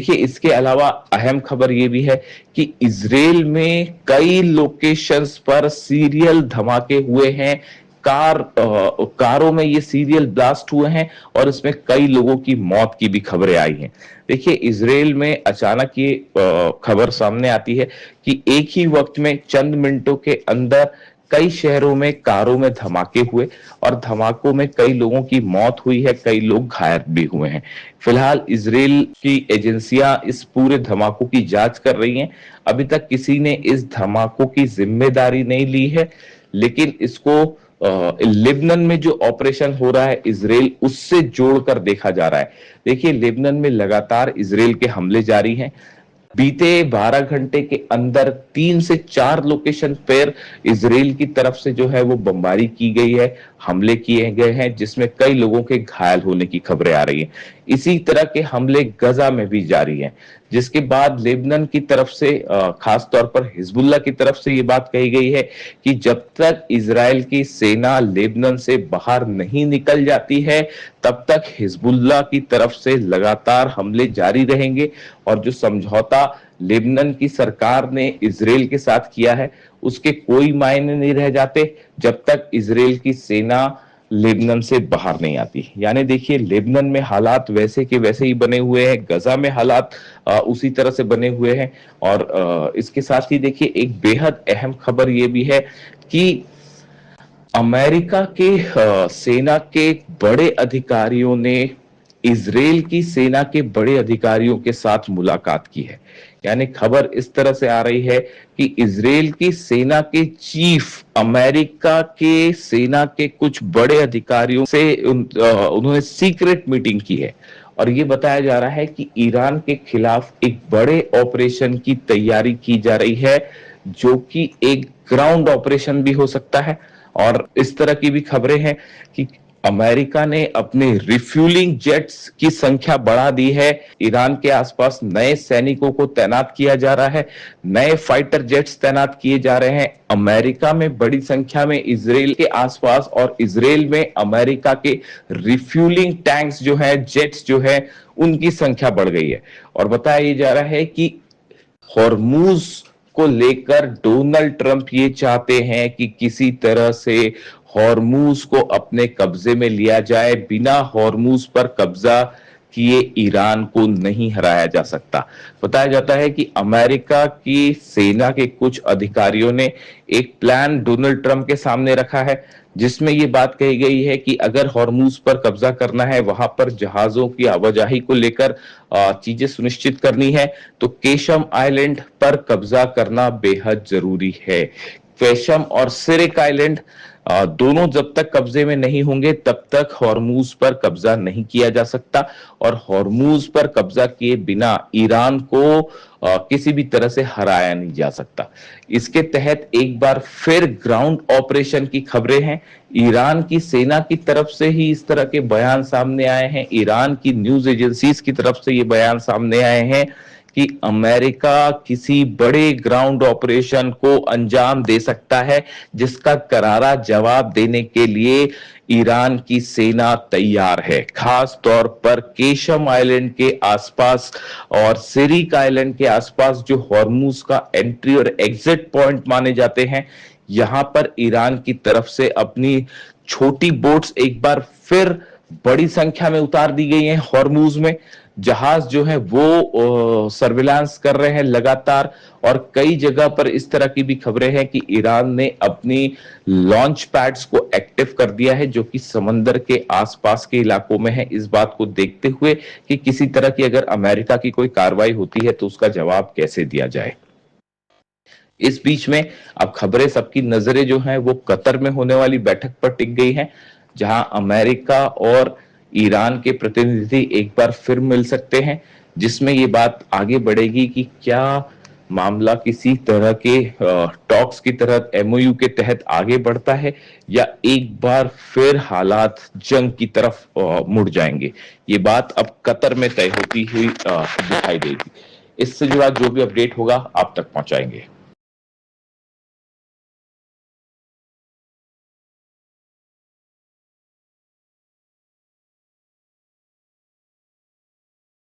देखिए, इसके अलावा अहम खबर ये भी है कि इजराइल में कई लोकेशंस पर सीरियल धमाके हुए हैं। कारों में ये सीरियल ब्लास्ट हुए हैं और इसमें कई लोगों की मौत की भी खबरें आई हैं। देखिए, इजराइल में अचानक ये खबर सामने आती है कि एक ही वक्त में चंद मिनटों के अंदर कई शहरों में कारों में धमाके हुए और धमाकों में कई लोगों की मौत हुई है, कई लोग घायल भी हुए हैं। फिलहाल इजराइल की एजेंसियां इस पूरे धमाकों की जांच कर रही हैं। अभी तक किसी ने इस धमाकों की जिम्मेदारी नहीं ली है, लेकिन इसको लेबनान में जो ऑपरेशन हो रहा है इजराइल, उससे जोड़कर देखा जा रहा है। देखिए, लेबनान में लगातार इजराइल के हमले जारी हैं। बीते 12 घंटे के अंदर 3 से 4 लोकेशन पर इजराइल की तरफ से जो है वो बमबारी की गई है, हमले किए गए हैं, जिसमें कई लोगों के घायल होने की खबरें आ रही हैं। इसी तरह के हमले गजा में भी जारी हैं, जिसके बाद लेबनान की तरफ से खास तौर पर हिजबुल्लाह की तरफ से ये बात कही गई है कि जब तक इजराइल की सेना लेबनान से बाहर नहीं निकल जाती है, तब तक हिजबुल्लाह की तरफ से लगातार हमले जारी रहेंगे और जो समझौता लेबनान की सरकार ने इजराइल के साथ किया है, उसके कोई मायने नहीं रह जाते जब तक इजराइल की सेना लेबनान से बाहर नहीं आती। यानी देखिए, लेबनान में हालात वैसे के वैसे ही बने हुए हैं, गजा में हालात उसी तरह से बने हुए हैं। और इसके साथ ही देखिए, एक बेहद अहम खबर यह भी है कि अमेरिका के सेना के बड़े अधिकारियों ने इजराइल की सेना के बड़े अधिकारियों के साथ मुलाकात की है। यानी खबर इस तरह से आ रही है कि इजराइल की सेना के चीफ अमेरिका के सेना के कुछ बड़े अधिकारियों से उन्होंने सीक्रेट मीटिंग की है और ये बताया जा रहा है कि ईरान के खिलाफ एक बड़े ऑपरेशन की तैयारी की जा रही है, जो कि एक ग्राउंड ऑपरेशन भी हो सकता है। और इस तरह की भी खबरें हैं कि अमेरिका ने अपने रिफ्यूलिंग जेट्स की संख्या बढ़ा दी है। ईरान के आसपास नए सैनिकों को तैनात किया जा रहा है, नए फाइटर जेट्स तैनात किए जा रहे हैं। अमेरिका में बड़ी संख्या में इजराइल के आसपास और इजराइल में अमेरिका के रिफ्यूलिंग टैंक्स जो है, जेट्स जो है, उनकी संख्या बढ़ गई है। और बताया जा रहा है कि हॉर्मूज को लेकर डोनाल्ड ट्रंप ये चाहते हैं कि किसी तरह से हॉर्मूज को अपने कब्जे में लिया जाए। बिना हॉर्मूज पर कब्जा किए ईरान को नहीं हराया जा सकता। बताया जाता है कि अमेरिका की सेना के कुछ अधिकारियों ने एक प्लान डोनाल्ड ट्रंप के सामने रखा है, जिसमें यह बात कही गई है कि अगर हॉर्मूज पर कब्जा करना है, वहां पर जहाजों की आवाजाही को लेकर चीजें सुनिश्चित करनी है, तो केशम आइलैंड पर कब्जा करना बेहद जरूरी है। केशम और सिरिक आइलैंड दोनों जब तक कब्जे में नहीं होंगे, तब तक हॉर्मूज पर कब्जा नहीं किया जा सकता और हॉर्मूज पर कब्जा किए बिना ईरान को किसी भी तरह से हराया नहीं जा सकता। इसके तहत एक बार फिर ग्राउंड ऑपरेशन की खबरें हैं। ईरान की सेना की तरफ से ही इस तरह के बयान सामने आए हैं, ईरान की न्यूज एजेंसीज की तरफ से ये बयान सामने आए हैं कि अमेरिका किसी बड़े ग्राउंड ऑपरेशन को अंजाम दे सकता है, जिसका करारा जवाब देने के लिए ईरान की सेना तैयार है। खास तौर पर केशम आइलैंड के आसपास और सिरिक आइलैंड के आसपास जो हॉर्मूज का एंट्री और एग्जिट पॉइंट माने जाते हैं, यहां पर ईरान की तरफ से अपनी छोटी बोट्स एक बार फिर बड़ी संख्या में उतार दी गई हैं हॉर्मूज में। जहाज जो है वो सर्विलांस कर रहे हैं लगातार और कई जगह पर इस तरह की भी खबरें हैं कि ईरान ने अपनी लॉन्च पैड्स को एक्टिव कर दिया है, जो कि समंदर के आसपास के इलाकों में है। इस बात को देखते हुए कि किसी तरह की अगर अमेरिका की कोई कार्रवाई होती है तो उसका जवाब कैसे दिया जाए। इस बीच में अब खबरें, सबकी नजरें जो हैं वो कतर में होने वाली बैठक पर टिक गई हैं, जहां अमेरिका और ईरान के प्रतिनिधि एक बार फिर मिल सकते हैं, जिसमें ये बात आगे बढ़ेगी कि क्या मामला किसी तरह के टॉक्स की तरह एमओयू के तहत आगे बढ़ता है या एक बार फिर हालात जंग की तरफ मुड़ जाएंगे। ये बात अब कतर में तय होती हुई दिखाई देगी। इससे जुड़ा जो भी अपडेट होगा आप तक पहुंचाएंगे।